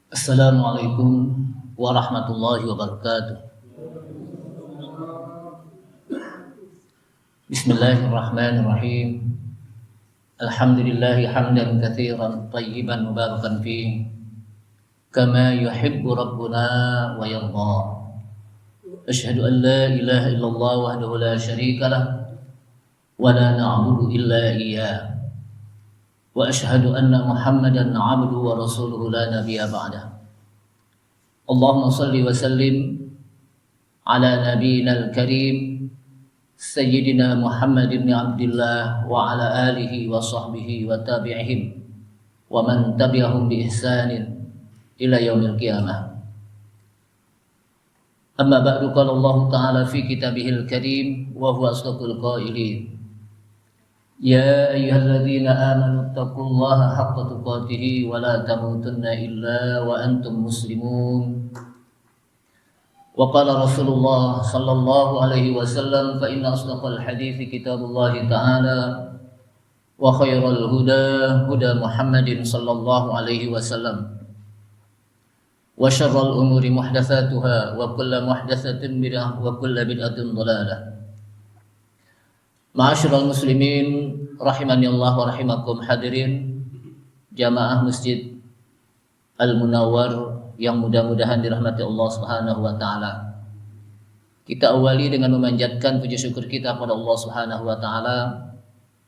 Assalamualaikum warahmatullahi wabarakatuh. Bismillahirrahmanirrahim. Alhamdulillahi hamdan katsiran tayyiban mubarakan fihi kama yuhibbu rabbuna wa yarda. Asyhadu an la ilaha illallah wahdahu la syarika lah wa la na'budu illa iyyah. Wa asyhadu anna Muhammadan 'abduhu wa rasuluhu la nabiyya ba'dah. Allahumma salli wa sallim ala nabiyyina al-karim Sayyidina Muhammad ibn Abdullah wa ala alihi wa sahbihi wa tabi'ihim wa man tabi'ahum bi ihsanin ila yaumil qiyamah. Amma ba'du, qala Allah ta'ala fi kitabihil karim wa huwa asdaqul qailin. Ya ayyuhalladzina amanu taqullaha haqqa tuqatih wa la tamutunna illa wa antum muslimun. Wa qala Rasulullah sallallahu alaihi wasallam fa inna asdaqal hadithi kitabullah ta'ala wa khairal huda huda Muhammadin sallallahu alaihi wasallam wa syarrul umuri muhdatsatuha wa kullu muhdatsatin bid'ah wa kullu bid'atin dhalalah. Ma'asyiral muslimin rahimani Allah wa rahimakum, hadirin jamaah Masjid Al-Munawwar yang mudah-mudahan dirahmati Allah Subhanahu wa taala. Kita awali dengan memanjatkan puji syukur kita kepada Allah Subhanahu wa taala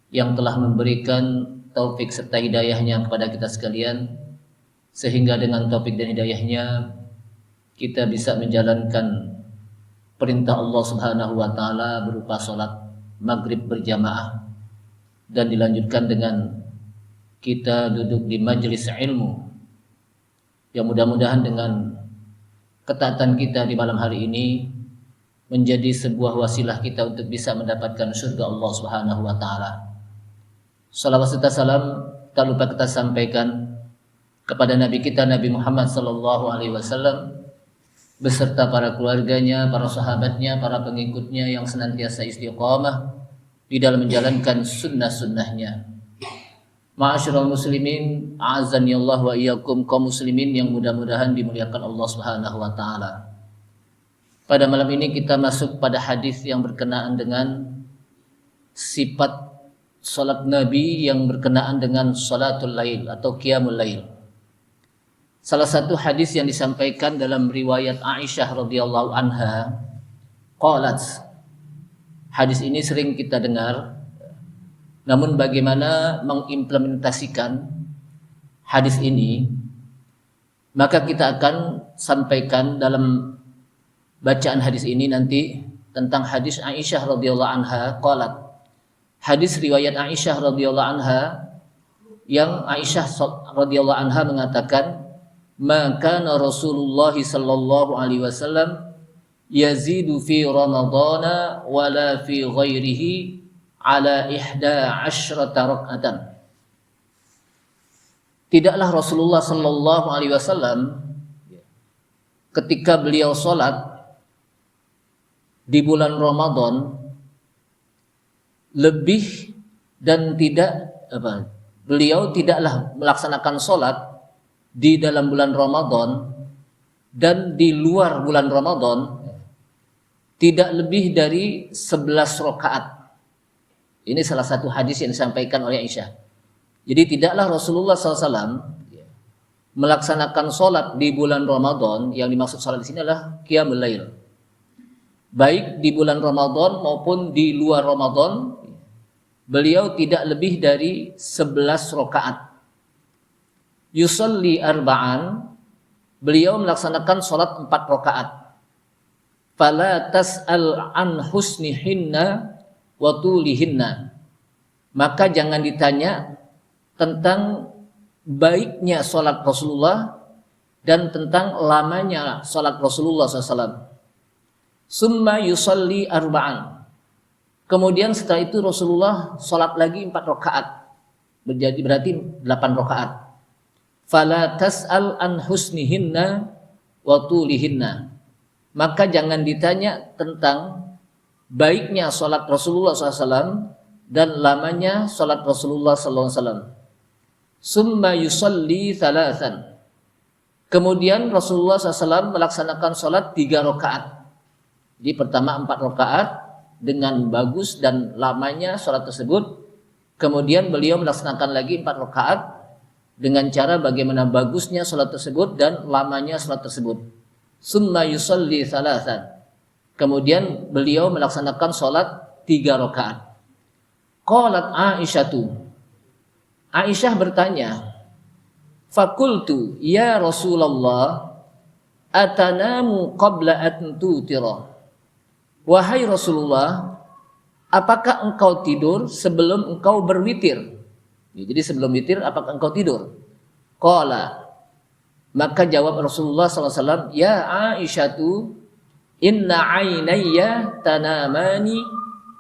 yang telah memberikan taufik serta hidayahnya kepada kita sekalian, sehingga dengan taufik dan hidayahnya kita bisa menjalankan perintah Allah Subhanahu wa taala berupa salat maghrib berjamaah, dan dilanjutkan dengan kita duduk di majelis ilmu yang mudah-mudahan dengan ketaatan kita di malam hari ini menjadi sebuah wasilah kita untuk bisa mendapatkan surga Allah Subhanahu wa taala. Salawat serta salam tak lupa kita sampaikan kepada Nabi kita Nabi Muhammad sallallahu alaihi wasallam beserta para keluarganya, para sahabatnya, para pengikutnya yang senantiasa istiqamah di dalam menjalankan sunnah-sunnahnya. Ma'asyiral muslimin, a'azzani Allah wa iyyakum, kaum muslimin yang mudah-mudahan dimuliakan Allah Subhanahu wa taala. Pada malam ini kita masuk pada hadis yang berkenaan dengan sifat salat Nabi yang berkenaan dengan salatul lail atau qiyamul lail. Salah satu hadis yang disampaikan dalam riwayat Aisyah radhiyallahu anha, qalat. Hadis ini sering kita dengar, namun bagaimana mengimplementasikan hadis ini, maka kita akan sampaikan dalam bacaan hadis ini nanti tentang hadis Aisyah radhiyallahu anha qalat. Hadis riwayat Aisyah radhiyallahu anha yang Aisyah radhiyallahu anha mengatakan, maka Rasulullah sallallahu alaihi wasallam yazidu fi ramadana wala fi ghairihi ala 11 rak'atan. Tidaklah Rasulullah sallallahu alaihi wasallam ketika beliau salat di bulan Ramadan lebih dan tidak beliau tidaklah melaksanakan salat di dalam bulan Ramadan dan di luar bulan Ramadan tidak lebih dari 11 rakaat. Ini salah satu hadis yang disampaikan oleh Aisyah. Jadi tidaklah Rasulullah SAW melaksanakan sholat di bulan Ramadan, yang dimaksud sholat di sini adalah qiyamul lail. Baik di bulan Ramadan maupun di luar Ramadan, beliau tidak lebih dari 11 rakaat. Yusalli arba'an, beliau melaksanakan sholat 4 rakaat. Fala tas'al an husnihinna wa tulihinna, maka jangan ditanya tentang baiknya sholat Rasulullah dan tentang lamanya sholat Rasulullah SAW. Summa yusalli arba'an, kemudian setelah itu Rasulullah sholat lagi 4 rakaat, berarti 8 rakaat. Fala tas'al an husnihinna wa tulihinna, maka jangan ditanya tentang baiknya sholat Rasulullah SAW dan lamanya sholat Rasulullah SAW. Summa yusalli thalathan, Kemudian Rasulullah SAW melaksanakan sholat 3 rakaat. Jadi pertama 4 rakaat dengan bagus dan lamanya sholat tersebut. Kemudian beliau melaksanakan lagi 4 rakaat dengan cara bagaimana bagusnya sholat tersebut dan lamanya sholat tersebut. Summa yusalli thalathan. Kemudian beliau melaksanakan sholat 3 rakaat. Qalat Aisyah bertanya, Fakultu ya Rasulullah atanamu qabla an tutira. Wahai Rasulullah, apakah engkau tidur sebelum engkau berwitir? Jadi sebelum witir apakah engkau tidur? Qala, maka jawab Rasulullah SAW, ya Aisyatu, inna aynayya tanamani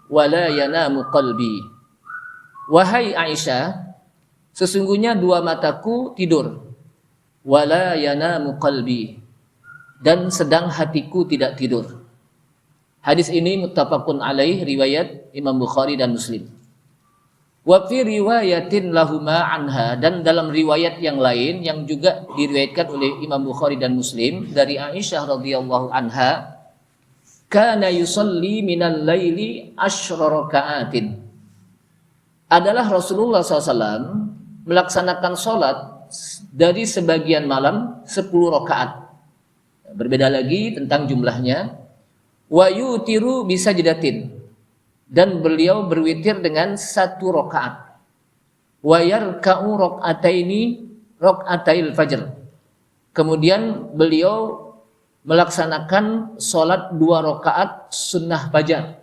wa la yanamu qalbi. Wahai Aisyah, sesungguhnya 2 mataku tidur, wala yanamu qalbi, dan sedang hatiku tidak tidur. Hadis ini muttafaqun alaih, riwayat Imam Bukhari dan Muslim. Wa fi riwayatin lahuma anha, dan dalam riwayat yang lain yang juga diriwayatkan oleh Imam Bukhari dan Muslim dari Aisyah radhiyallahu anha, kana yusalli minal laili 10 raka'atin. Adalah Rasulullah SAW melaksanakan sholat dari sebagian malam 10 rakaat. Berbeda lagi tentang jumlahnya. Wa yutiru bisajdatin, dan beliau berwitir dengan 1 rakaat. Wa yarka'u rak'atail fajr. Kemudian beliau melaksanakan sholat 2 rakaat sunnah fajar.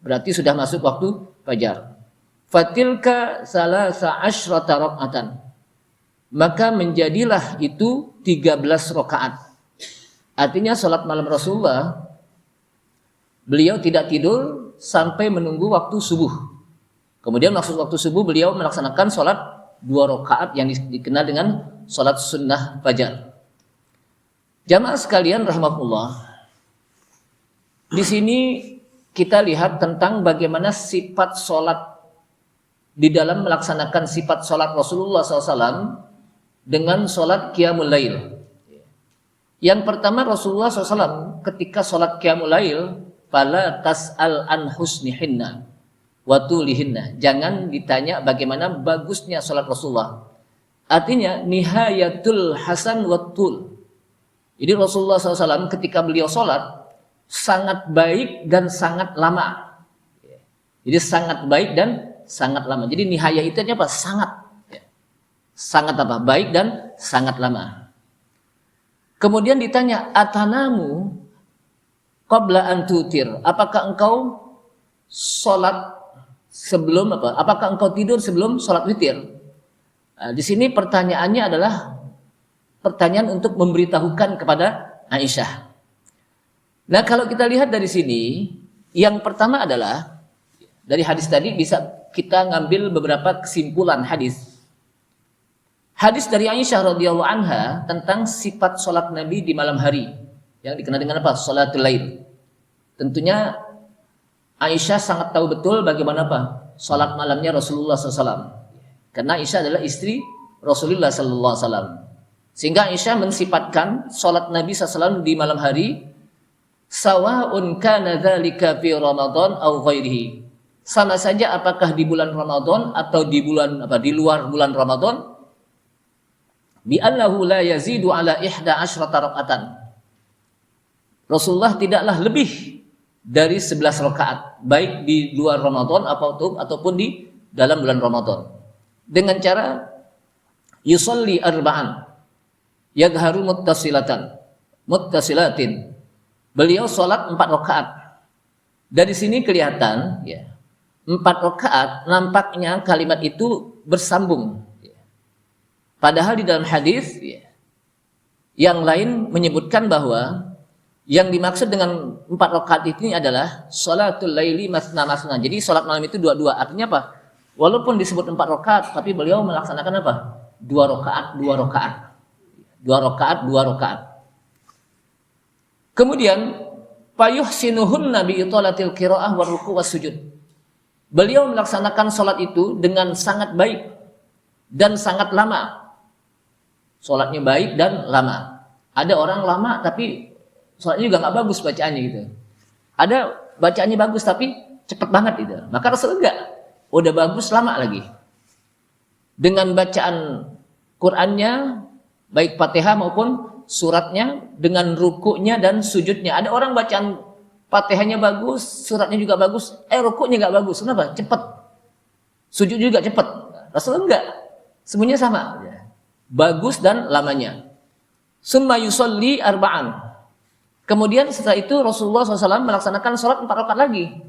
Berarti sudah masuk waktu fajar. Fatilka salasa asyrata raka'atan, maka menjadilah itu 13 rakaat. Artinya sholat malam Rasulullah, beliau tidak tidur sampai menunggu waktu subuh. Kemudian masuk waktu subuh beliau melaksanakan sholat 2 rakaat yang dikenal dengan sholat sunnah fajar. Jamaah sekalian rahmatullah, di sini kita lihat tentang bagaimana sifat sholat di dalam melaksanakan sifat sholat Rasulullah SAW dengan sholat qiyamul lail. Yang pertama, Rasulullah SAW ketika sholat qiyamul lail, fala tas'al an husnihinna wa tulihinna, jangan ditanya bagaimana bagusnya sholat Rasulullah. Artinya nihayatul hasan wa tul. Jadi Rasulullah SAW ketika beliau sholat sangat baik dan sangat lama. Jadi sangat baik dan sangat lama. Jadi nihaya itu apa? Sangat. Sangat apa? Baik dan sangat lama. Kemudian ditanya, atanamu qabla an tutir. Apakah engkau sholat sebelum apa? Apakah engkau tidur sebelum sholat witir? Nah, di sini pertanyaannya adalah pertanyaan untuk memberitahukan kepada Aisyah. Nah, kalau kita lihat dari sini, yang pertama adalah dari hadis tadi bisa kita ngambil beberapa kesimpulan hadis. Hadis dari Aisyah radhiyallahu anha tentang sifat sholat Nabi di malam hari yang dikenal dengan apa? Sholatul lail. Tentunya Aisyah sangat tahu betul bagaimana apa? Sholat malamnya Rasulullah SAW. Karena Aisyah adalah istri Rasulullah SAW. Sehingga Aisyah mensifatkan sholat Nabi SAW di malam hari, sawa'un kana dzalika fi Ramadan aw ghairihi. Sama saja apakah di bulan Ramadan atau di luar bulan Ramadan, bi annahu la yazidu ala 11 rakaatan. Rasulullah tidaklah lebih dari 11 rakaat, baik di luar Ramadan ataupun di dalam bulan Ramadan. Dengan cara yusalli arba'an yadharu muttasilatin. Beliau sholat 4 rakaat. Dari sini kelihatan ya, 4 rakaat nampaknya kalimat itu bersambung. Padahal di dalam hadis yang lain menyebutkan bahwa yang dimaksud dengan 4 rakaat ini adalah sholatul laili masna masna. Jadi sholat malam itu 2-2. Artinya apa? Walaupun disebut 4 rakaat, tapi beliau melaksanakan apa? 2 rakaat, 2 rakaat. 2 rakaat, 2 rakaat. Kemudian fayuhsinuhunna bi italatil qiraah wa ruku' was sujud. Beliau melaksanakan sholat itu dengan sangat baik dan sangat lama. sholatnya baik dan lama. Ada orang lama tapi sholatnya juga nggak bagus bacaannya gitu. Ada bacaannya bagus tapi cepet banget gitu. Maka Rasul enggak, udah bagus lama lagi. Dengan bacaan Qur'annya, baik Fatihah maupun suratnya, dengan rukuknya dan sujudnya. Ada orang bacaan Fatihahnya bagus, suratnya juga bagus, rukuknya nggak bagus. Kenapa? Cepet. Sujud juga cepet. Rasul enggak, semuanya sama. Bagus dan lamanya. Summa yusolli arba'an. Kemudian setelah itu Rasulullah SAW melaksanakan sholat 4 rakaat lagi.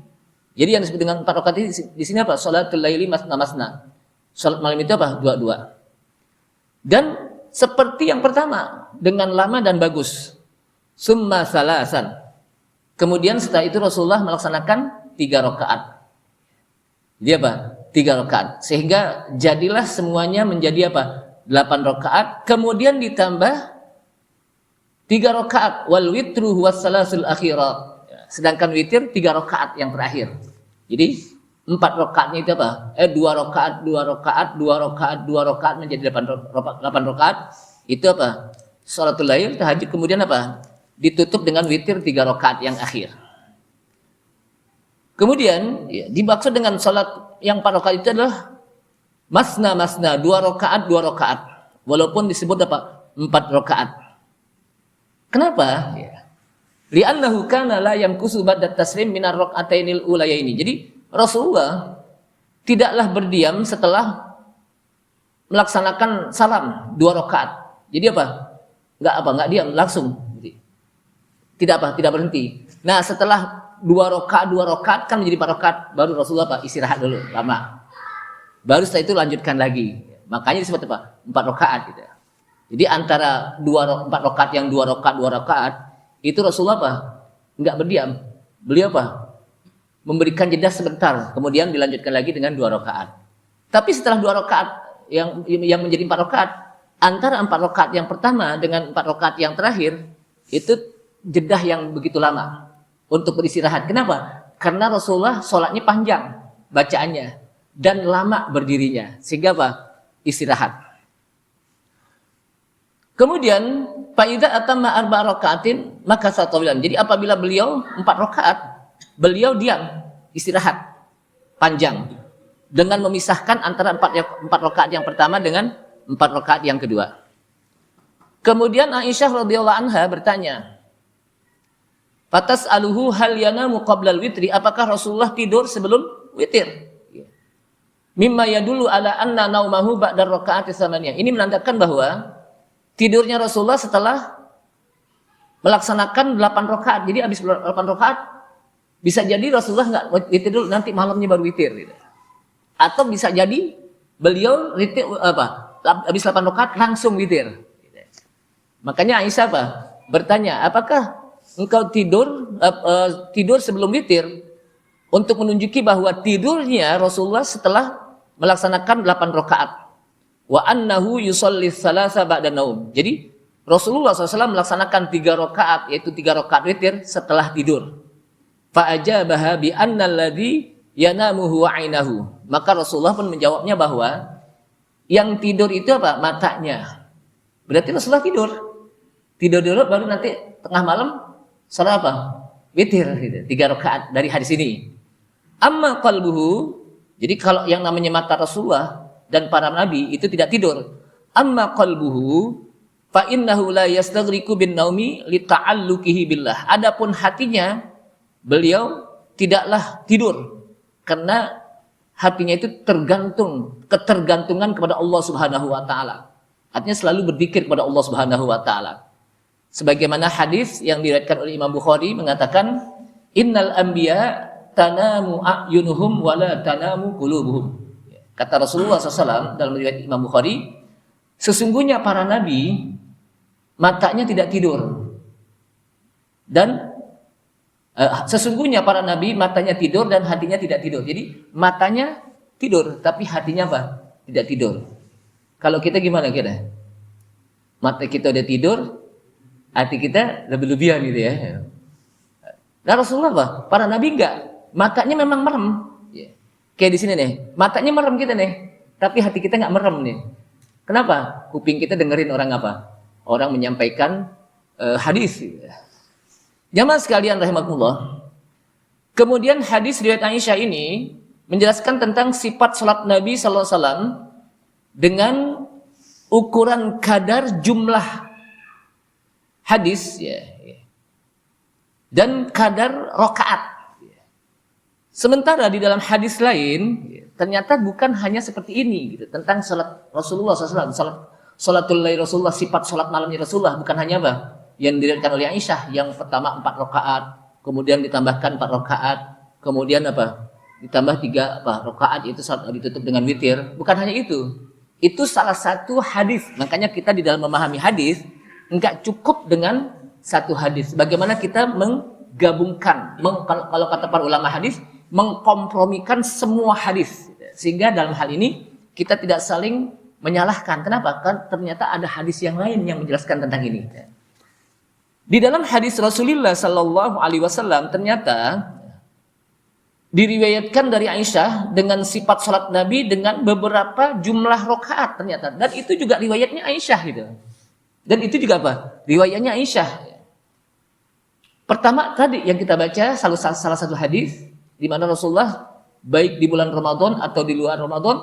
Jadi yang disebut dengan 4 rakaat di sini apa? Sholatul laili masna masna. Sholat malam itu apa? 2-2. Dan seperti yang pertama, dengan lama dan bagus. Summa salasan. Kemudian setelah itu Rasulullah melaksanakan 3 rakaat. Jadi apa? 3 rakaat. Sehingga jadilah semuanya menjadi apa? 8 rakaat. Kemudian ditambah 3 rakaat, wal witru huwas salasul akhirat. Sedangkan witir 3 rakaat yang terakhir. Jadi 4 rakaatnya itu apa? 2 rakaat, 2 rakaat, 2 rakaat, 2 rakaat menjadi 8 rakaat. Itu apa? Sholatul lail, tahajud, kemudian apa? Ditutup dengan witir 3 rakaat yang akhir. Kemudian dimaksud dengan sholat yang 4 rakaat itu adalah masna masna, 2 rakaat, 2 rakaat. Walaupun disebut apa? 4 rakaat. Kenapa? Li'annahu kana la yamkusu ba'da taslim minar raka'atainil ulayaini. Jadi Rasulullah tidaklah berdiam setelah melaksanakan salam 2 rakaat. Jadi apa? Enggak diam, langsung. Tidak berhenti. Nah, setelah 2 rakaat kan menjadi 4 rakaat, baru Rasulullah istirahat dulu lama. Baru setelah itu lanjutkan lagi. Makanya disebut apa? 4 rakaat gitu. Jadi antara 4 rakaat yang 2 rakaat itu Rasulullah enggak berdiam. Beliau memberikan jeda sebentar, kemudian dilanjutkan lagi dengan 2 rakaat. Tapi setelah 2 rakaat yang menjadi 4 rakaat, antara 4 rakaat yang pertama dengan 4 rakaat yang terakhir itu jeda yang begitu lama untuk beristirahat. Kenapa? Karena Rasulullah sholatnya panjang bacaannya dan lama berdirinya, sehingga istirahat. Kemudian faida atamma 4 rakaatin maka satawilan. Jadi apabila beliau 4 rakaat, beliau diam, istirahat panjang dengan memisahkan antara 4 rakaat yang pertama dengan 4 rakaat yang kedua. Kemudian Aisyah radhiyallahu anha bertanya, "Fatas aluhu hal yanamu qablal witri?" Apakah Rasulullah tidur sebelum witir? Mimma yadullu ala anna naumahu ba'da rakaati tsamaniyah. Ini menandakan bahwa tidurnya Rasulullah setelah melaksanakan 8 rakaat. Jadi habis 8 rakaat bisa jadi Rasulullah enggak witir dulu, nanti malamnya baru witir gitu. Atau bisa jadi beliau witir habis 8 rakaat langsung witir. Makanya Aisyah bertanya, "Apakah engkau tidur sebelum witir?" Untuk menunjuki bahwa tidurnya Rasulullah setelah melaksanakan 8 rakaat. Wa annahu yusolli tsalasa ba'da naum. Jadi Rasulullah SAW melaksanakan 3 rakaat, yaitu 3 rakaat witir setelah tidur. Fa ajabaha bi anna alladhi yanamuhu wa 'ainahu. Maka Rasulullah pun menjawabnya bahwa yang tidur itu apa? Matanya. Berarti Rasulullah tidur dulu baru nanti tengah malam salat witir gitu. 3 rakaat dari hadis ini. Amma qalbuhu, jadi kalau yang namanya mata Rasulullah dan para nabi itu tidak tidur. Amma qalbuhu fa innahu la yastaghriqu bin naumi li ta'alluqihi billah. Adapun hatinya beliau tidaklah tidur karena hatinya itu ketergantungan kepada Allah Subhanahu wa taala. Artinya selalu berzikir kepada Allah Subhanahu wa taala. Sebagaimana hadis yang diriwayatkan oleh Imam Bukhari mengatakan, "Innal anbiya tanamu a'yunuhum wa la tanamu qulubuhum." Kata Rasulullah SAW dalam riwayat Imam Bukhari, sesungguhnya para nabi matanya tidak tidur. Dan sesungguhnya para nabi matanya tidur dan hatinya tidak tidur. Jadi matanya tidur tapi hatinya tidak tidur. Kalau kita gimana kira? Mata kita udah tidur, hati kita lebih-lebihan gitu ya. Nah Rasulullah para nabi enggak. Matanya memang merem. Kayak di sini nih, matanya merem kita nih, tapi hati kita nggak merem nih. Kenapa? Kuping kita dengerin orang apa? Orang menyampaikan hadis. Jamaah sekalian rahimakumullah. Kemudian hadis riwayat Aisyah ini menjelaskan tentang sifat salat Nabi sallallahu alaihi wasallam dengan ukuran kadar jumlah hadis ya, dan kadar rakaat. Sementara di dalam hadis lain ternyata bukan hanya seperti ini gitu, tentang salat Rasulullah SAW, salatul lail Rasulullah, sifat salat malamnya Rasulullah, bukan hanya apa yang diriwayatkan oleh Aisyah yang pertama 4 rakaat, kemudian ditambahkan 4 rakaat, kemudian apa? Ditambah 3 rakaat, itu salat ditutup dengan witir. Bukan hanya itu. Itu salah satu hadis. Makanya kita di dalam memahami hadis enggak cukup dengan satu hadis. Bagaimana kita menggabungkan, kalau kata para ulama hadis, mengkompromikan semua hadis. Sehingga dalam hal ini kita tidak saling menyalahkan. Kenapa? Karena ternyata ada hadis yang lain yang menjelaskan tentang ini. Di dalam hadis Rasulullah sallallahu alaihi wasallam ternyata diriwayatkan dari Aisyah dengan sifat salat Nabi dengan beberapa jumlah rakaat ternyata, dan itu juga riwayatnya Aisyah gitu. Dan itu juga apa? Riwayatnya Aisyah. Pertama tadi yang kita baca salah satu hadis di mana Rasulullah baik di bulan Ramadan atau di luar Ramadan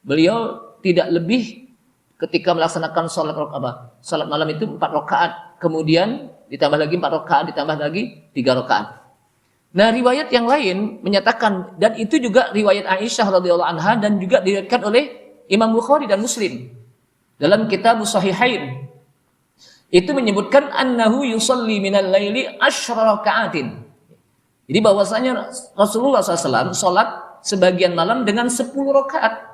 beliau tidak lebih ketika melaksanakan salat malam itu 4 rakaat, kemudian ditambah lagi 4 rakaat, ditambah lagi 3 rakaat. Nah, riwayat yang lain menyatakan, dan itu juga riwayat Aisyah radhiyallahu anha dan juga diriwayatkan oleh Imam Bukhari dan Muslim dalam kitab Sahihain. Itu menyebutkan annahu yusalli minal laili 10 raka'atin. Jadi bahwasanya Rasulullah SAW salat sebagian malam dengan 10 rakaat.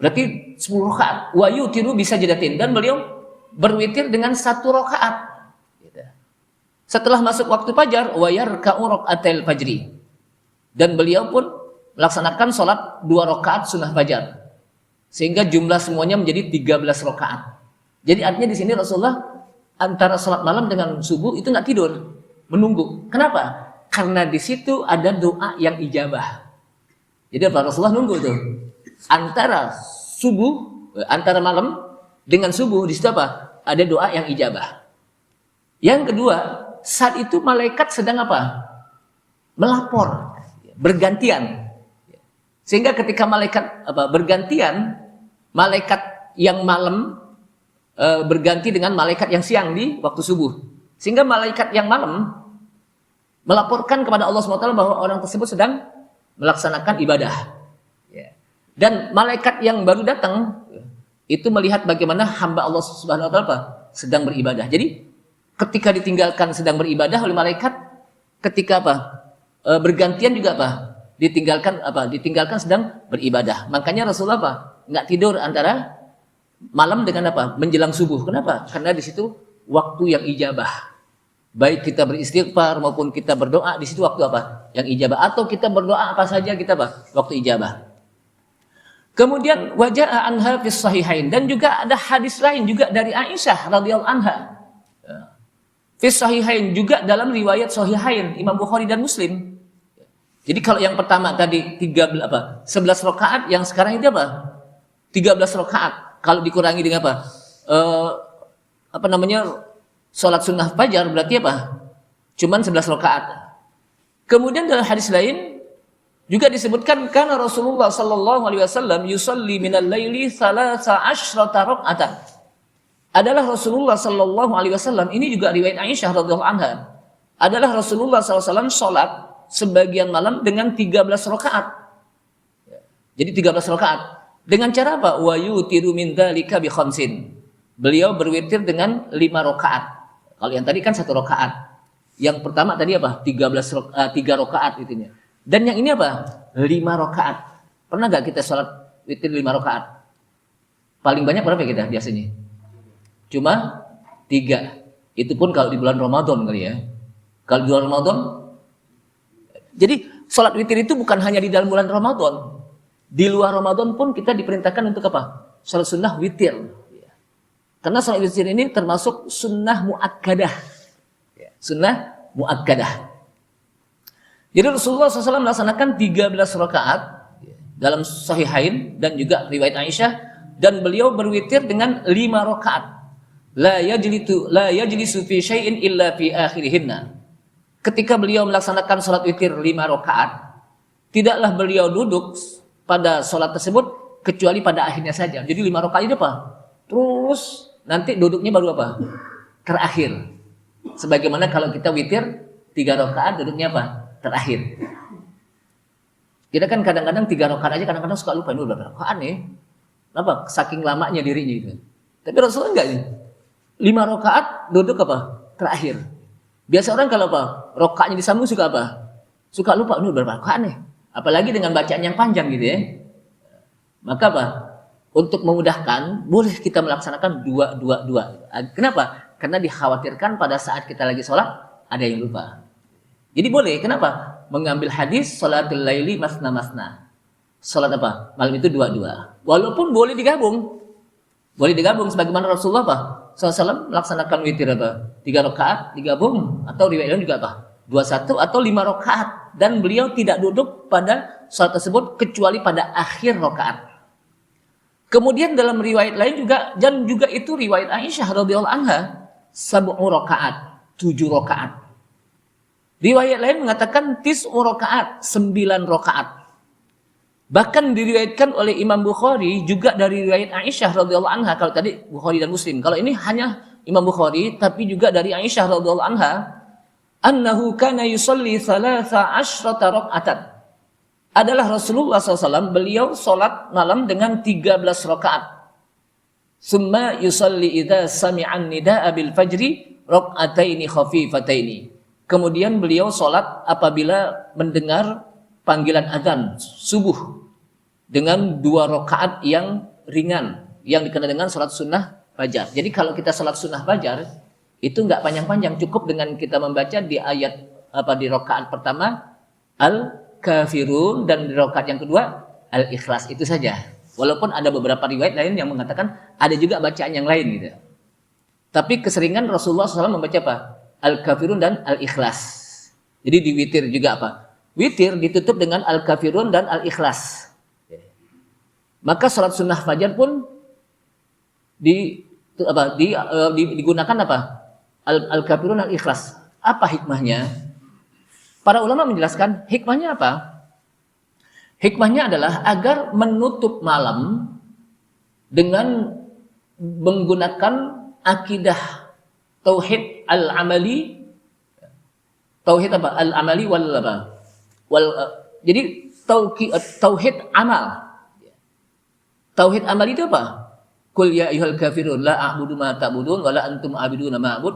Berarti 10 rakaat. Wa yutiru bisa jadatin, dan beliau berwitir dengan 1 rakaat. Setelah masuk waktu fajar, wa yarka'u raka'atil fajri. Dan beliau pun melaksanakan salat 2 rakaat sunnah fajar. Sehingga jumlah semuanya menjadi 13 rakaat. Jadi artinya di sini Rasulullah antara salat malam dengan subuh itu enggak tidur, menunggu. Kenapa? Karena di situ ada doa yang ijabah. Jadi apa? Rasulullah nunggu tuh. Antara malam dengan subuh di situ apa? Ada doa yang ijabah. Yang kedua, saat itu malaikat sedang apa? Melapor, bergantian. Sehingga ketika malaikat bergantian, malaikat yang malam berganti dengan malaikat yang siang di waktu subuh. Sehingga malaikat yang malam melaporkan kepada Allah SWT bahwa orang tersebut sedang melaksanakan ibadah. Dan malaikat yang baru datang itu melihat bagaimana hamba Allah SWT sedang beribadah. Jadi ketika ditinggalkan sedang beribadah oleh malaikat, ketika bergantian juga ditinggalkan sedang beribadah. Makanya Rasulullah nggak tidur antara malam dengan menjelang subuh. Kenapa? Karena di situ waktu yang ijabah. Baik kita beristighfar maupun kita berdoa, di situ waktu yang ijabah. Atau kita berdoa apa saja kita waktu ijabah. Kemudian waja'a anha fis sahihain, dan juga ada hadis lain juga dari Aisyah radhiyallahu anha. Fis sahihain juga dalam riwayat sahihain Imam Bukhari dan Muslim. Jadi kalau yang pertama tadi 11 rakaat, yang sekarang itu 13 rakaat. Kalau dikurangi dengan salat sunnah fajar berarti cuman 11 rakaat. Kemudian dalam hadis lain juga disebutkan karena Rasulullah sallallahu alaihi wasallam yusalli minal laili 13 raka'atan. Adalah Rasulullah sallallahu alaihi wasallam, ini juga riwayat Aisyah radhiyallahu anha. Adalah Rasulullah sallallahu alaihi wasallam salat sebagian malam dengan 13 rakaat. Jadi 13 rakaat. Dengan cara apa? Wa yutiru min dzalika bi khamsin. Beliau berwitir dengan 5 rakaat. Kalau yang tadi kan 1 rakaat. Yang pertama tadi 3 rakaat itunya. Dan yang ini 5 rakaat. Pernah enggak kita salat witir 5 rakaat? Paling banyak berapa kita biasanya? Cuma 3. Itu pun kalau di bulan Ramadan kali ya. Kalau di bulan Ramadan. Jadi salat witir itu bukan hanya di dalam bulan Ramadan. Di luar Ramadan pun kita diperintahkan untuk salat sunnah witir. Karena salat witir ini termasuk sunnah muakkadah. Sunnah muakkadah. Jadi Rasulullah SAW melaksanakan 13 rakaat dalam sahihain dan juga riwayat Aisyah dan beliau berwitir dengan 5 rakaat. La yajlisu fi syai'in illa fi akhirihinna. Ketika beliau melaksanakan salat witir 5 rakaat, tidaklah beliau duduk pada salat tersebut kecuali pada akhirnya saja. Jadi 5 rakaat itu apa? Terus nanti duduknya baru apa? Terakhir. Sebagaimana kalau kita witir 3 rakaat duduknya apa? Terakhir. Kita kan kadang-kadang 3 rakaat aja kadang-kadang suka lupa ini berapa rakaat nih. Kenapa? Saking lamanya dirinya itu. Tapi Rasulullah enggak nih. 5 rakaat duduk apa? Terakhir. Biasa orang kalau apa? Rakaatnya disambung suka apa? Suka lupa ini berapa rakaat nih. Apalagi dengan bacaan yang panjang gitu ya. Maka apa? Untuk memudahkan, boleh kita melaksanakan 2. Kenapa? Karena dikhawatirkan pada saat kita lagi sholat ada yang lupa. Jadi boleh. Kenapa? Mengambil hadis sholatul laili masna. Sholat apa? Malam itu 2. Walaupun boleh digabung. Boleh digabung sebagaimana Rasulullah apa? SAW melaksanakan witir apa? 3 rakaat digabung, atau riwayat lain juga apa? 21 atau 5 rakaat, dan beliau tidak duduk pada salat tersebut kecuali pada akhir rakaat. Kemudian dalam riwayat lain juga, dan juga itu riwayat Aisyah radhiyallahu anha, 7 rakaat, 7 rakaat. Riwayat lain mengatakan 9 rakaat, 9 rakaat. Bahkan diriwayatkan oleh Imam Bukhari juga dari riwayat Aisyah radhiyallahu anha. Kalau tadi Bukhari dan Muslim, kalau ini hanya Imam Bukhari, tapi juga dari Aisyah radhiyallahu anha, annahu kana yusalli 13 raka'atan. Adalah Rasulullah SAW, beliau salat malam dengan 13 rakaat. Summa yusalli idza sami'an nida'a bil fajri raka'ataini khafifataini. Kemudian beliau salat apabila mendengar panggilan azan subuh dengan 2 rakaat yang ringan, yang dikenal dengan salat sunnah fajar. Jadi kalau kita salat sunnah fajar itu enggak panjang-panjang, cukup dengan kita membaca di ayat di rakaat pertama Al-Kafirun dan di rakaat yang kedua Al-Ikhlas, itu saja. Walaupun ada beberapa riwayat lain yang mengatakan ada juga bacaan yang lain gitu. Tapi keseringan Rasulullah SAW membaca apa? Al-Kafirun dan Al-Ikhlas. Jadi di witir juga apa? Witir ditutup dengan Al-Kafirun dan Al-Ikhlas. Maka salat sunnah fajar pun digunakan apa? Al-Kafirun Al-Ikhlas. Apa hikmahnya? Para ulama menjelaskan hikmahnya apa? Hikmahnya adalah agar menutup malam dengan menggunakan akidah tauhid al-amali, tauhid apa? Al-amali jadi tauhid amal. Tauhid amal itu apa? Qul ya ayyuhal kafirun la a'budu ma ta'budun wa la antum a'buduna ma a'bud.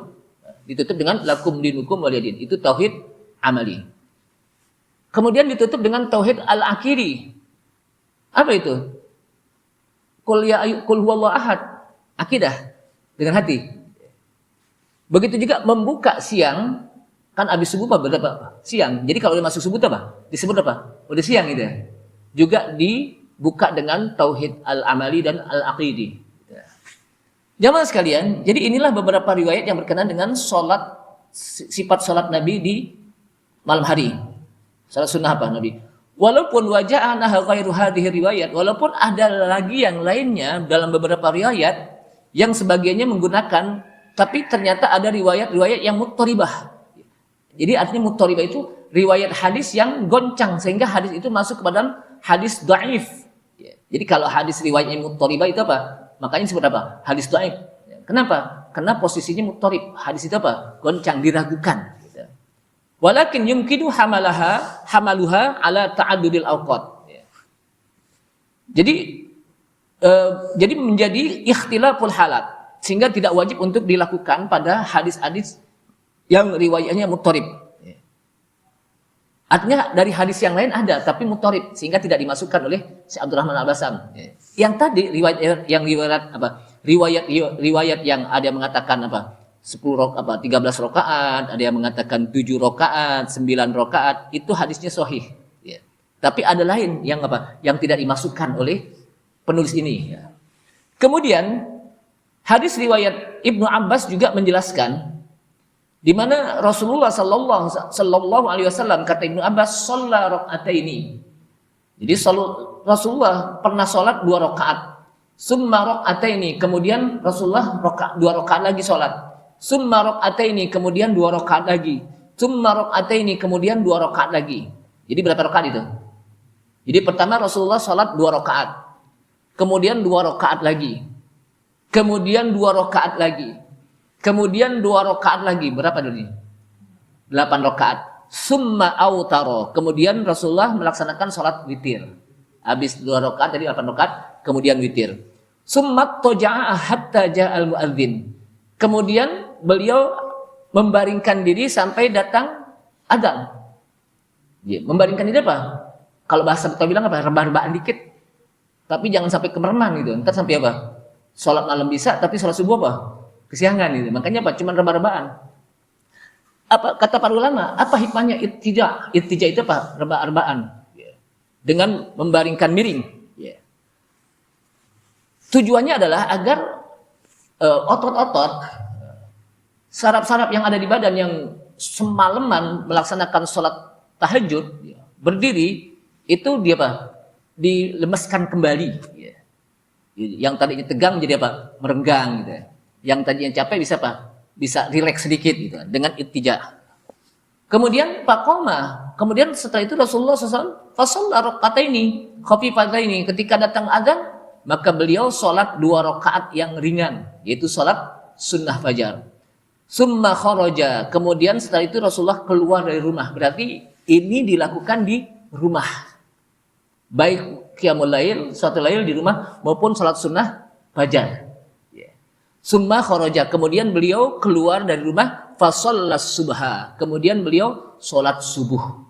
Ditutup dengan lakum dinukum waliyadin. Itu tauhid amali. Kemudian ditutup dengan tauhid al-akidi. Apa itu? Qul huwallahu ahad. Akidah dengan hati. Begitu juga membuka siang, kan habis subuh berapa? Siang. Jadi kalau udah masuk subuh apa? Disebut apa? Udah siang gitu ya. Juga dibuka dengan tauhid al-amali dan al-aqidi. Jamaah sekalian, jadi inilah beberapa riwayat yang berkenaan dengan sholat, sifat sholat Nabi di malam hari. Sholat sunnah apa Nabi? Walaupun waja'ana ghairu hadhihi riwayat, walaupun ada lagi yang lainnya dalam beberapa riwayat yang sebagiannya menggunakan, tapi ternyata ada riwayat-riwayat yang muttaribah. Jadi artinya muttaribah itu riwayat hadis yang goncang sehingga hadis itu masuk kepada hadis dhaif. Jadi kalau hadis riwayatnya muttaribah itu apa? Makanya disebut apa? Hadis dhaif. Kenapa? Karena posisinya muttarib. Hadis itu apa? Goncang, diragukan. Walakin yumkinu hamaluha ala ta'addudil awqat. Jadi menjadi ikhtilaful halat, sehingga tidak wajib untuk dilakukan pada hadis-hadis yang riwayatnya muttarib. Artinya dari hadis yang lain ada tapi muttarib sehingga tidak dimasukkan oleh Syekh Abdurrahman Al-Basam. Yang tadi riwayat yang ada yang mengatakan apa? 13 rakaat, ada yang mengatakan 7 rakaat, 9 rakaat, itu hadisnya sahih. Ya. Tapi ada lain yang apa? Yang tidak dimasukkan oleh penulis ini. Ya. Kemudian hadis riwayat Ibnu Abbas juga menjelaskan di mana Rasulullah sallallahu alaihi wasallam, kata Ibnu Abbas, shalla raka'ataini. Jadi Rasulullah pernah sholat 2 rakaat. Summa raq'ataini, kemudian Rasulullah dua rakaat lagi sholat. Summa raq'ataini, kemudian dua rakaat lagi. Summa raq'ataini, kemudian dua rakaat lagi. Jadi berapa rakaat itu? Jadi pertama Rasulullah sholat dua rakaat, kemudian dua rakaat lagi, kemudian dua rakaat lagi, kemudian dua rakaat lagi. Berapa dulu ini? 8 rakaat. Summa autaro, kemudian Rasulullah melaksanakan sholat witir. Habis 2 rakaat, jadi 8 rakaat, kemudian witir. Summa toja'a hatta ja'al mu'adzin, kemudian beliau membaringkan diri sampai datang adzan. Ya, membaringkan diri apa? Kalau bahasa kita bilang apa? Rebah-rebahan dikit. Tapi jangan sampai kemerman gitu. Ntar sampai apa? Sholat malam bisa, tapi sholat subuh apa? Kesiangan gitu. Makanya apa? Cuman rebah-rebahan. Apa kata para ulama? Apa hikmahnya ittija? Ittija itu apa? Rebah-rebahan. Dengan membaringkan miring. Tujuannya adalah agar otot-otot, saraf-saraf yang ada di badan yang semalaman melaksanakan sholat tahajud, berdiri, itu dia apa? Dilemeskan kembali. Yang tadinya tegang jadi apa? Merenggang gitu. Yang tadinya capek bisa apa? Bisa rileks sedikit gitu dengan ittija. Kemudian faqama, kemudian setelah itu Rasulullah SAW fasalla raqataini khafifataini, ketika datang adzan maka beliau sholat 2 rakaat yang ringan, yaitu sholat sunnah fajar. Summa kharaja, kemudian setelah itu Rasulullah keluar dari rumah. Berarti ini dilakukan di rumah, baik qiyamul lail, suatu lail di rumah maupun sholat sunnah fajar. Summa kharaja, kemudian beliau keluar dari rumah, fasallas subha, kemudian beliau sholat subuh.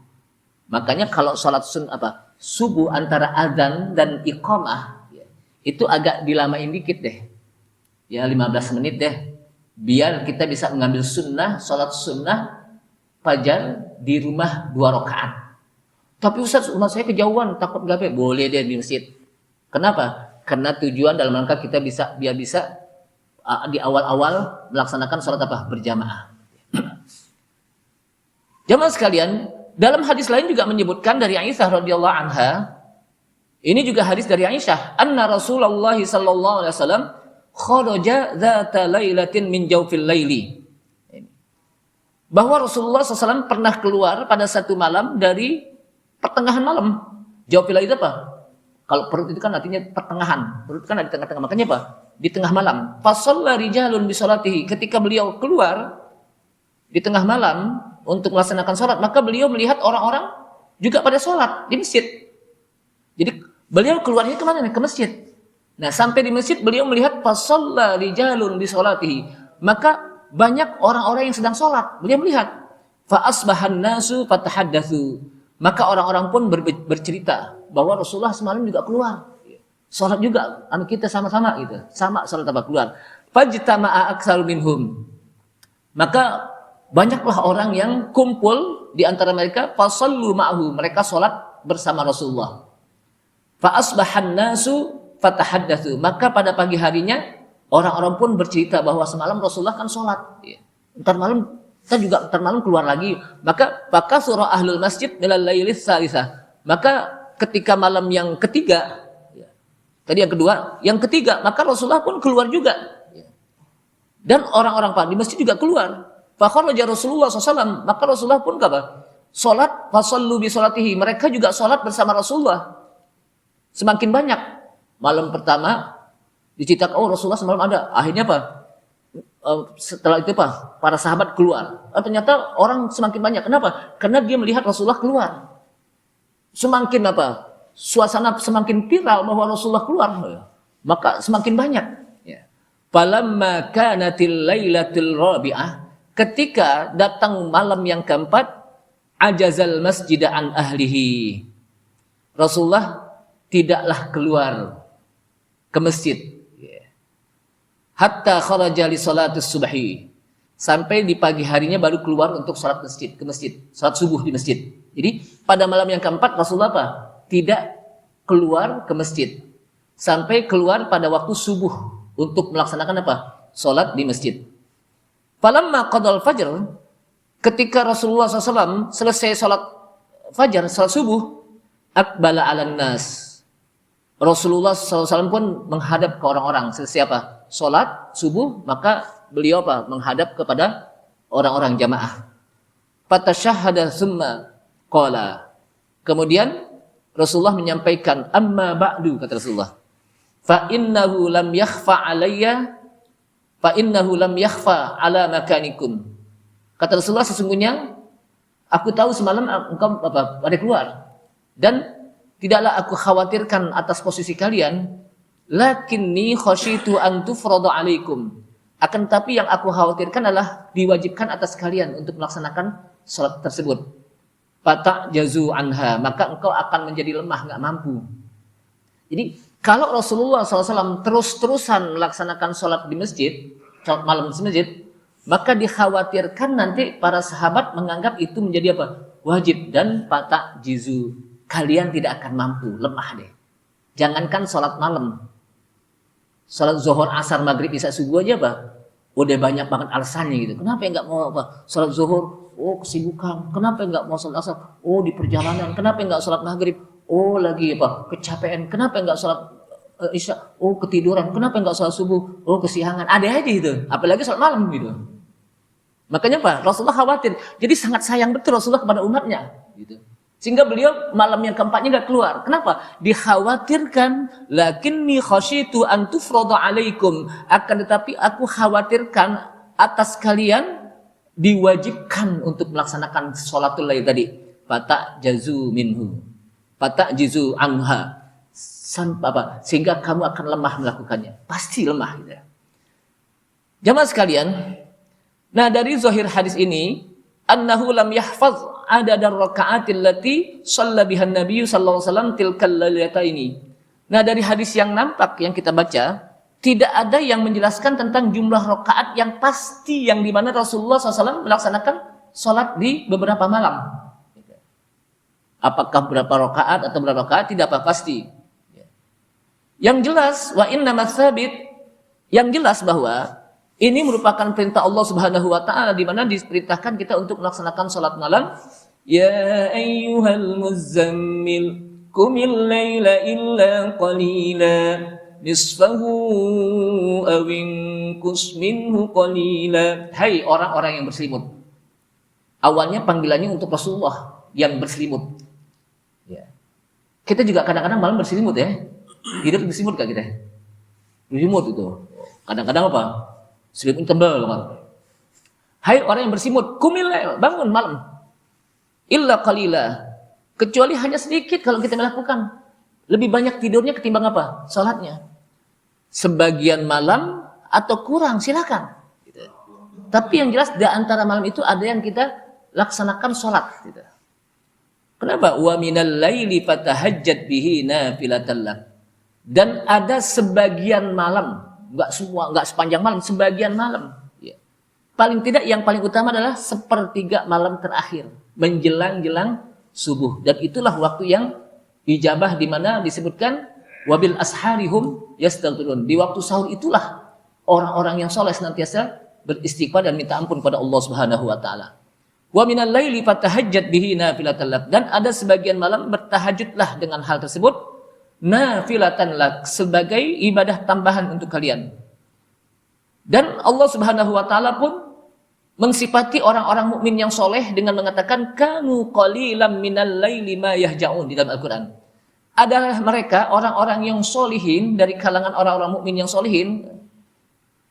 Makanya kalau sholat subuh antara adzan dan iqamah itu agak dilamain dikit deh, ya 15 menit deh, biar kita bisa mengambil sunnah, sholat sunnah fajar di rumah 2 rakaat. Tapi Ustaz, rumah saya kejauhan, takut gape. Boleh deh di masjid. Kenapa? Karena tujuan dalam rangka kita biar bisa di awal-awal melaksanakan sholat apa? Berjamaah. Jamaah sekalian, dalam hadis lain juga menyebutkan dari Aisyah radhiyallahu anha. Ini juga hadis dari Aisyah, anna Rasulullah sallallahu alaihi wasallam kharaja dzata lailatin min jawfil laili. Bahwa Rasulullah SAW pernah keluar pada satu malam dari pertengahan malam. Jawfil lail itu apa? Kalau perut itu kan artinya pertengahan. Perut kan ada di tengah-tengah. Makanya apa? Di tengah malam. Fasalla rijalun bi salatihi. Ketika beliau keluar di tengah malam untuk melaksanakan sholat, maka beliau melihat orang-orang juga pada sholat di masjid. Jadi beliau keluarnya kemana nih? Ke masjid. Nah sampai di masjid beliau melihat fasalla rijalun bi salatihi. Maka banyak orang-orang yang sedang sholat. Beliau melihat. Fa asbahan nasu fatahaddatsu. Maka orang-orang pun bercerita bahwa Rasulullah semalam juga keluar. Sholat juga, anak kita sama-sama gitu. Sama sholat apa keluar. Fajtama'a aktsaru minhum. Maka banyaklah orang yang kumpul di antara mereka, fasallu ma'ahu. Mereka sholat bersama Rasulullah. Fa asbahan nasu fatahaddatsu. Maka pada pagi harinya orang-orang pun bercerita bahwa semalam Rasulullah kan sholat. Ntar malam kita juga ntar malam keluar lagi. Maka surah ahlul masjid milal lailis salisah. Maka ketika malam yang ketiga, tadi yang kedua, yang ketiga, maka Rasulullah pun keluar juga. Dan orang-orang di masjid juga keluar. Fa kharaja Rasulullah SAW. Maka Rasulullah pun apa? Sholat, fasallu bi salatihi. Mereka juga sholat bersama Rasulullah. Semakin banyak. Malam pertama diceritakan, oh Rasulullah semalam ada. Akhirnya apa? Setelah itu apa? Para sahabat keluar. Ternyata orang semakin banyak. Kenapa? Karena dia melihat Rasulullah keluar. Semakin apa? Suasana semakin viral bahwa Rasulullah keluar. Maka semakin banyak. Falamma kanatil lailatul rabi'ah. Ketika datang malam yang keempat, ajazal masjid an ahlihi. Rasulullah tidaklah keluar ke masjid. Hatta kharaja li salatis subhi. Sampai di pagi harinya baru keluar untuk salat ke masjid, salat subuh di masjid. Jadi pada malam yang keempat Rasulullah apa? Tidak keluar ke masjid. Sampai keluar pada waktu subuh untuk melaksanakan apa? Salat di masjid. Falamma qadal fajr, ketika Rasulullah SAW selesai salat fajar, salat subuh, aqbala 'alan nas. Rasulullah SAW pun menghadap ke orang-orang. Siapa? Sholat subuh, maka beliau apa? Menghadap kepada orang-orang jamaah. Fatashahhada tsumma qala. Kemudian Rasulullah menyampaikan, amma ba'du, kata Rasulullah. Fa innahu lam yakhfa ala makanikum. Kata Rasulullah, sesungguhnya aku tahu semalam engkau pada keluar, dan tidaklah aku khawatirkan atas posisi kalian, lakinni khasyitu an tufrada alaikum. Akan tetapi yang aku khawatirkan adalah diwajibkan atas kalian untuk melaksanakan salat tersebut. Fata'jazu anha, maka engkau akan menjadi lemah, enggak mampu. Jadi kalau Rasulullah SAW terus-terusan melaksanakan salat di masjid, salat malam di masjid, maka dikhawatirkan nanti para sahabat menganggap itu menjadi apa? Wajib, dan fata'jizu, kalian tidak akan mampu, lemah deh. Jangankan sholat malam, sholat zuhur, asar, maghrib, isya, subuh aja apa? Udah banyak banget alasannya gitu. Kenapa enggak mau apa? Sholat zuhur, oh kesibukan. Kenapa enggak mau sholat asar? Oh di perjalanan. Kenapa enggak sholat maghrib? Oh lagi apa? Kecapean. Kenapa enggak sholat isya? Oh ketiduran. Kenapa enggak sholat subuh? Oh kesiangan. Ada aja gitu. Apalagi sholat malam gitu. Makanya apa? Rasulullah khawatir. Jadi sangat sayang betul Rasulullah kepada umatnya. Gitu. Sehingga beliau malam yang keempatnya nggak keluar. Kenapa? Dikhawatirkan, lakinni khasyitu an tufrada alaikum. Akan tetapi aku khawatirkan atas kalian diwajibkan untuk melaksanakan sholatul lail tadi. Fata'jazu minhu, fata'jizu anha. Sehingga kamu akan lemah melakukannya. Pasti lemah. Gitu. Jamaah sekalian, nah dari zahir hadis ini, annahu lam yahfaz adadar raka'atil lati shalla bihan Nabi sallallahu alaihi wasallam tilkal lailataini. Nah, dari hadis yang nampak yang kita baca, tidak ada yang menjelaskan tentang jumlah rakaat yang pasti yang di mana Rasulullah SAW melaksanakan sholat di beberapa malam. Apakah berapa rakaat atau berapa rakaat tidak apa pasti. Yang jelas wa innamas tsabit, yang jelas bahwa ini merupakan perintah Allah Subhanahu wa taala di mana diperintahkan kita untuk melaksanakan salat malam. Ya ayyuhal muzammil qumil laila illa qalila nisfahu aw inqus minhu qalila. Hai orang-orang yang berselimut. Awalnya panggilannya untuk Rasulullah yang berselimut. Ya. Kita juga kadang-kadang malam berselimut ya. Hidup berselimut enggak kita? Berselimut itu. Kadang-kadang apa? Selimut tebal banget. Hai orang yang bersimut, kumil lail, bangun malam. Illa qalila, kecuali hanya sedikit kalau kita melakukan. Lebih banyak tidurnya ketimbang apa? Salatnya. Sebagian malam atau kurang silakan. Gitu. Tapi yang jelas di antara malam itu ada yang kita laksanakan salat. Gitu. Kenapa? Wa minal laili fatahajjat bihi nafilatan lak. Dan ada sebagian malam, enggak semua, enggak sepanjang malam, sebagian malam. Ya. Paling tidak yang paling utama adalah sepertiga malam terakhir, menjelang-jelang subuh. Dan itulah waktu yang ijabah di mana disebutkan wabil asharihum yastaghfirun. Di waktu sahur itulah orang-orang yang soleh senantiasa beristighfar dan minta ampun kepada Allah Subhanahu wa taala. Wa minal laili fatahajjat bihi nafilatan lak. Dan ada sebagian malam bertahajudlah dengan hal tersebut nafilatan lak, sebagai ibadah tambahan untuk kalian. Dan Allah Subhanahu wa taala pun mensifati orang-orang mukmin yang soleh dengan mengatakan kanu qalilan minal laili ma yahjaun di dalam Al-Qur'an. Adalah mereka orang-orang yang solihin dari kalangan orang-orang mukmin yang solihin.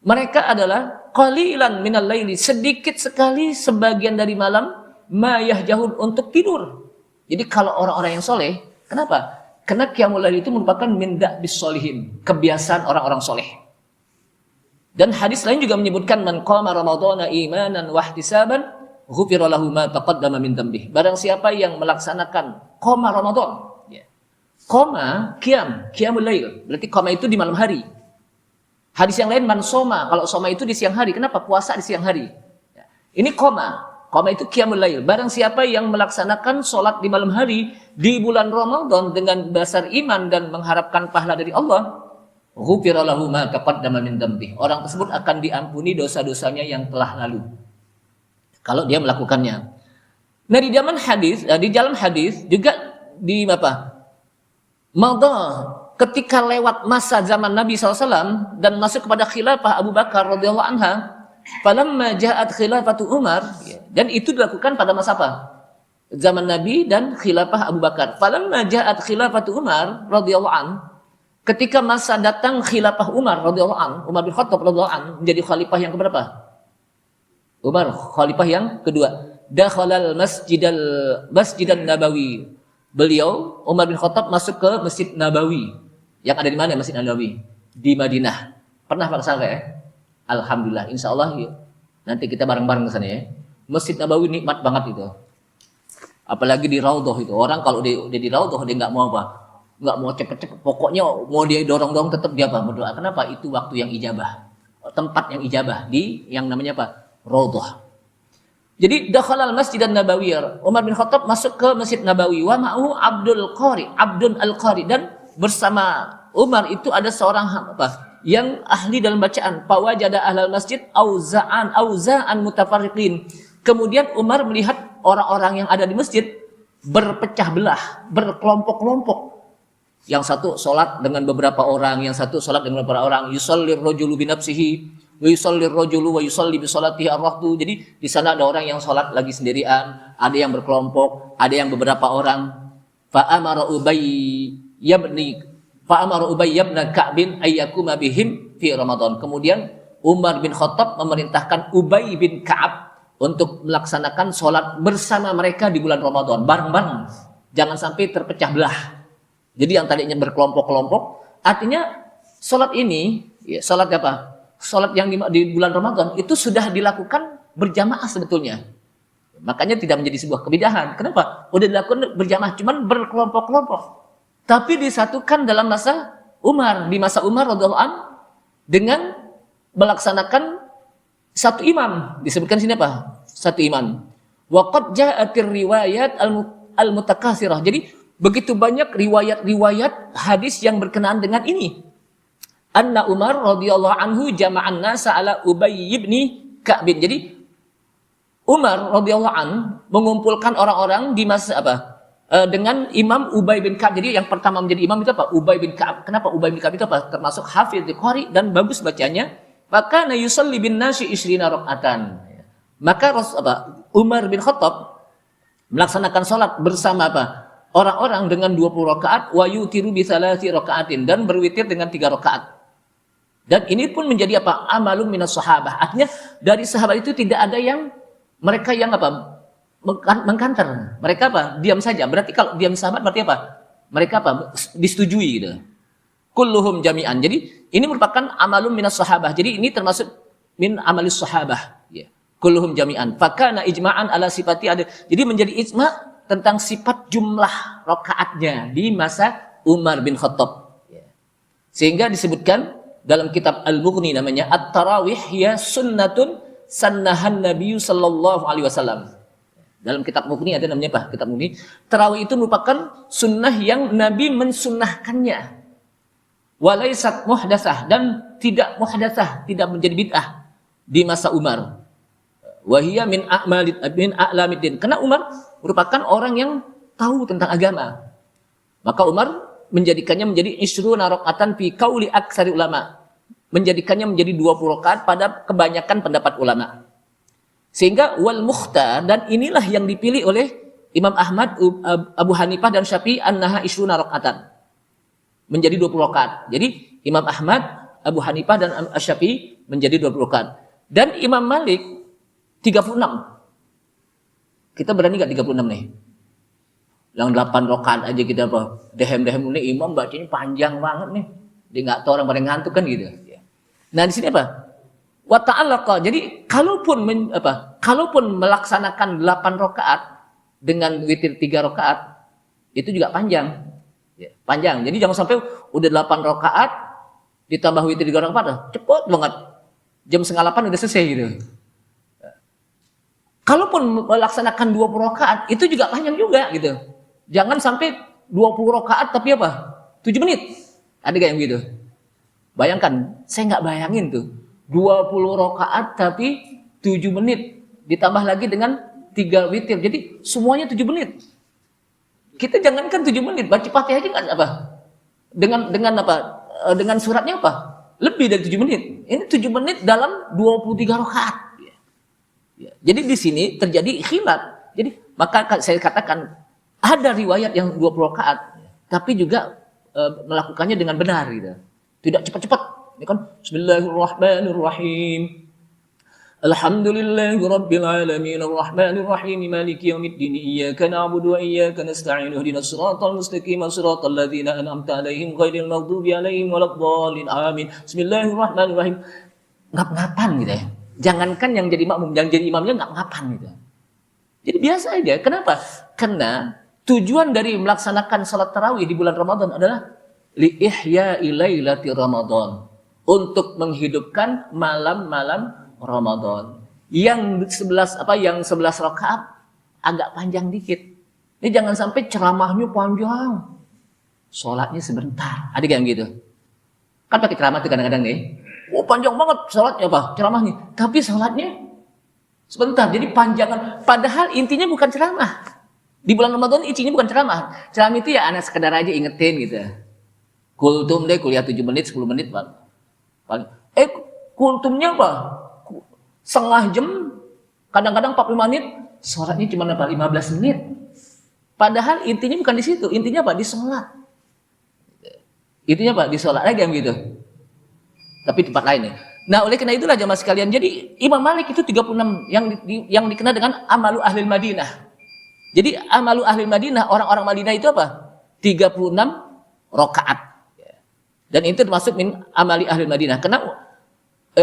Mereka adalah qalilan minal laili, sedikit sekali sebagian dari malam ma yahjaun untuk tidur. Jadi kalau orang-orang yang soleh, kenapa? Karena qiyamul lail itu merupakan min da'bis sholihin, kebiasaan orang-orang soleh. Dan hadis lain juga menyebutkan man qama ramadhana imanan wa ihtisaban ghufira lahu ma taqaddama min dhanbihi. Barang siapa yang melaksanakan qama Ramadan, ya. Qama qiyamul lail, berarti qama itu di malam hari. Hadis yang lain man soma, kalau soma itu di siang hari. Kenapa? Puasa di siang hari. Ya. Ini qama itu qiyamul lail. Barang siapa yang melaksanakan sholat di malam hari di bulan Ramadan dengan dasar iman dan mengharapkan pahala dari Allah, ghufira lahu ma taqaddama min dhanbihi. Orang tersebut akan diampuni dosa-dosanya yang telah lalu. Kalau dia melakukannya. Nah, di dalam hadis juga di apa? Madha ketika lewat masa zaman Nabi SAW dan masuk kepada khilafah Abu Bakar radhiyallahu anha, falamma ja'at khilafatu Umar, dan itu dilakukan pada masa apa? Zaman Nabi dan khilafah Abu Bakar. Falamma ja'at khilafatu Umar radhiyallahu anhu, ketika masa datang khilafah Umar radhiyallahu anhu, Umar bin Khattab radhiyallahu anhu menjadi khalifah yang keberapa? Umar khalifah yang kedua. Dakhalal masjidan Nabawi. Beliau Umar bin Khattab masuk ke Masjid Nabawi. Yang ada di mana Masjid Nabawi? Di Madinah. Pernah Pak kesana ya? Alhamdulillah, insyaallah yuk. Nanti kita bareng-bareng ke sana ya. Masjid Nabawi nikmat banget itu. Apalagi di Raudhah itu. Orang kalau dia di Raudhah dia enggak mau apa? Enggak mau cepet-cepet. Pokoknya mau dia dorong-dorong tetap dia apa? Berdoa. Kenapa? Itu waktu yang ijabah. Tempat yang ijabah di yang namanya apa? Raudhah. Jadi dakhalal masjidan Nabawi. Umar bin Khattab masuk ke Masjid Nabawi. Wa ma'ahu Abdul Al-Qari, dan bersama Umar itu ada seorang apa? Yang ahli dalam bacaan. Fawajada ahlal masjid auza'an mutafarriqin. Kemudian Umar melihat orang-orang yang ada di masjid berpecah belah, berkelompok-kelompok. Yang satu sholat dengan beberapa orang, yang satu sholat dengan beberapa orang. Yusallir rajulu bi nafsihi wa yusallir rajulu wa yusalli bi sholatihi ar-rahtu. Jadi di sana ada orang yang sholat lagi sendirian, ada yang berkelompok, ada yang beberapa orang. Fa amara Ubay ibn Ka'b ayyakuma bihim fi Ramadan. Kemudian Umar bin Khattab memerintahkan Ubay bin Ka'ab untuk melaksanakan sholat bersama mereka di bulan Ramadan, bareng-bareng. Jangan sampai terpecah belah. Jadi yang tadinya berkelompok-kelompok, artinya sholat ini, ya, sholat apa? Sholat yang di bulan Ramadan itu sudah dilakukan berjamaah sebetulnya. Makanya tidak menjadi sebuah kebidahan. Kenapa? Udah dilakukan berjamaah, cuman berkelompok-kelompok. Tapi disatukan dalam masa Umar, di masa Umar radhiyallahu anhu dengan melaksanakan satu imam. Disebutkan sini apa? Satu imam. Wa qad ja'atir riwayat al-mutakatsirah. Jadi begitu banyak riwayat-riwayat hadis yang berkenaan dengan ini. Anna Umar radhiyallahu anhu jama'an nasa ala Ubay ibn Ka'b. Jadi Umar radhiyallahu anhu mengumpulkan orang-orang di masa apa? Dengan Imam Ubay bin Ka'ab. Jadi yang pertama menjadi imam itu apa? Ubay bin Ka'ab. Kenapa Ubay bin Ka'ab itu apa? Termasuk hafiz Qari dan bagus bacanya. Maka na yusalli bin nasi 20 rakaatan. Maka Umar bin Khattab melaksanakan salat bersama apa? Orang-orang dengan 20 rakaat wa yutiru bi 3 rakaatin, dan berwitir dengan 3 rakaat. Dan ini pun menjadi apa? Amalun minas sahabah. Artinya dari sahabat itu tidak ada yang mereka yang apa? Mengkanter. Mereka apa? Diam saja. Berarti kalau diam sahabat berarti apa? Mereka apa? Disetujui gitu. Kulluhum jami'an. Jadi ini merupakan amalun minas sahabah. Jadi ini termasuk min amalis sahabah. Ya. Kulluhum jami'an. Fakana ijma'an ala sifati ada. Jadi menjadi ijma' tentang sifat jumlah rakaatnya di masa Umar bin Khattab. Ya. Sehingga disebutkan dalam kitab Al-Mughni namanya At-Tarawih ya sunnatun sannahan Nabi sallallahu alaihi wasallam. Dalam kitab Mughni ada namanya apa? Kitab Mughni. Tarawih itu merupakan sunnah yang Nabi mensunnahkannya. Walaysat muhdatsah, dan tidak muhdatsah, tidak menjadi bid'ah di masa Umar. Wahia min a'lamiddin. Karena Umar merupakan orang yang tahu tentang agama. Maka Umar menjadikannya menjadi 20 rakaatan fi qauli aktsari ulama. Menjadikannya menjadi 20 rakaat pada kebanyakan pendapat ulama. Sehingga wal mukhtar, dan inilah yang dipilih oleh Imam Ahmad, Abu Hanifah dan Syafi'i, annaha 20 rakaatan. Menjadi 20 rakaat. Jadi Imam Ahmad, Abu Hanifah dan Syafi'i menjadi 20 rakaat. Dan Imam Malik 36. Kita berani enggak 36 nih? Yang 8 rakaat aja kita apa? Dehem-dehem ini imam bacanya panjang banget nih. Dia enggak tahu orang pada ngantuk kan gitu. Nah, di sini apa? Wa ta'allaqa. Jadi kalaupun melaksanakan 8 rakaat dengan witir 3 rakaat itu juga panjang. Ya, panjang. Jadi jangan sampai udah 8 rakaat ditambah witir 3 rakaat, cepet banget. Jam 7:30 udah selesai gitu. Kalaupun melaksanakan 20 rakaat itu juga panjang juga gitu. Jangan sampai 20 rakaat tapi apa? 7 menit. Ada gak yang gitu? Bayangkan, saya nggak bayangin tuh. 20 rakaat tapi 7 menit. Ditambah lagi dengan 3 witir. Jadi semuanya 7 menit. Kita jangankan 7 menit, baca Fatihah aja nggak apa? dengan apa? Dengan suratnya apa? Lebih dari 7 menit. Ini 7 menit dalam 23 rakaat. Ya. Jadi di sini terjadi khilaf. Jadi maka saya katakan ada riwayat yang 20 rakaat, tapi juga melakukannya dengan benar gitu. Tidak cepat-cepat. Ini kan Bismillahirrahmanirrahim. Alhamdulillahi rabbil alamin arrahmanir rahim maliki yaumiddin iyyaka na'budu wa iyyaka nasta'in ihdinas siratal mustaqim siratal ladzina an'amta 'alaihim ghairil maghdubi 'alaihim waladdallin amin. Bismillahirrahmanirrahim. Ngap-ngapan gitu ya. Jangankan yang jadi makmum, yang jadi imamnya ngap-ngapan gitu. Jadi biasa aja. Kenapa? Karena tujuan dari melaksanakan salat tarawih di bulan Ramadan adalah li ihya'i lailati Ramadan, untuk menghidupkan malam-malam Ramadan. Yang 11 rakaat agak panjang dikit. Ini jangan sampai ceramahnya panjang, sholatnya sebentar. Ada yang gitu. Kan pakai ceramah tuh kadang-kadang nih. Oh panjang banget sholatnya ceramahnya. Tapi sholatnya sebentar. Jadi panjangan. Padahal intinya bukan ceramah. Di bulan Ramadan intinya bukan ceramah. Ceramah itu ya anak sekedar aja ingetin gitu. Kultum deh kuliah 7 menit 10 menit Pak. Kultumnya apa? Setengah jam, kadang-kadang 45 menit, sholatnya cuma 15 menit. Padahal intinya bukan di situ, intinya apa? Di sholat. Intinya apa? Di sholat aja gitu. Tapi tempat lain ya. Nah oleh karena itulah jamaah sekalian, jadi Imam Malik itu 36 yang dikenal dengan amalu ahlil Madinah. Jadi amalu ahlil Madinah, orang-orang Madinah itu apa? 36 rakaat. Dan itu termasuk min amali ahlil Madinah. Karena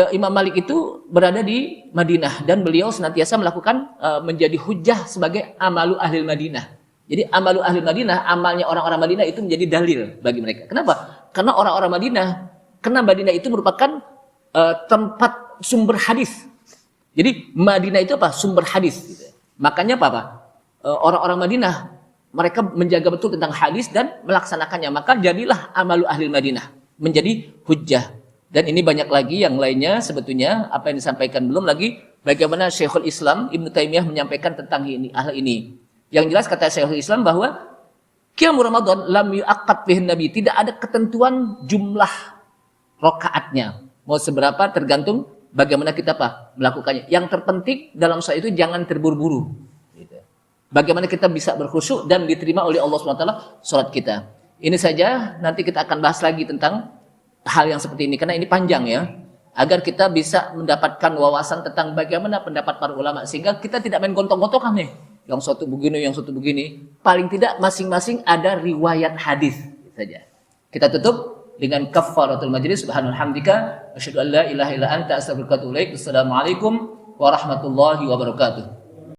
Imam Malik itu berada di Madinah dan beliau senantiasa melakukan menjadi hujjah sebagai amalu ahlil Madinah. Jadi amalu ahlil Madinah, amalnya orang-orang Madinah itu menjadi dalil bagi mereka. Kenapa? Karena orang-orang Madinah, karena Madinah itu merupakan tempat sumber hadis. Jadi Madinah itu apa? Sumber hadis. Gitu. Makanya apa? Orang-orang Madinah mereka menjaga betul tentang hadis dan melaksanakannya. Maka jadilah amalu ahlil Madinah menjadi hujjah. Dan ini banyak lagi yang lainnya sebetulnya apa yang disampaikan belum lagi bagaimana Syekhul Islam Ibnu Taimiyah menyampaikan tentang hal ini. Yang jelas kata Syekhul Islam bahwa qiyam Ramadan lam yu'aqqad bihi Nabi, tidak ada ketentuan jumlah rakaatnya. Mau seberapa tergantung bagaimana kita melakukannya. Yang terpenting dalam saat itu jangan terburu-buru. Gitu. Bagaimana kita bisa berkhusyuk dan diterima oleh Allah SWT salat kita. Ini saja, nanti kita akan bahas lagi tentang hal yang seperti ini karena ini panjang ya, agar kita bisa mendapatkan wawasan tentang bagaimana pendapat para ulama sehingga kita tidak main gontong-gontongan nih, yang satu begini, yang satu begini. Paling tidak masing-masing ada riwayat hadis saja. Kita tutup dengan kafaratul majlis. Subhanalhamdika asyhadu an la ilaha illa anta astaghfiruka wa atubu ilaik. Assalamualaikum warahmatullahi wabarakatuh.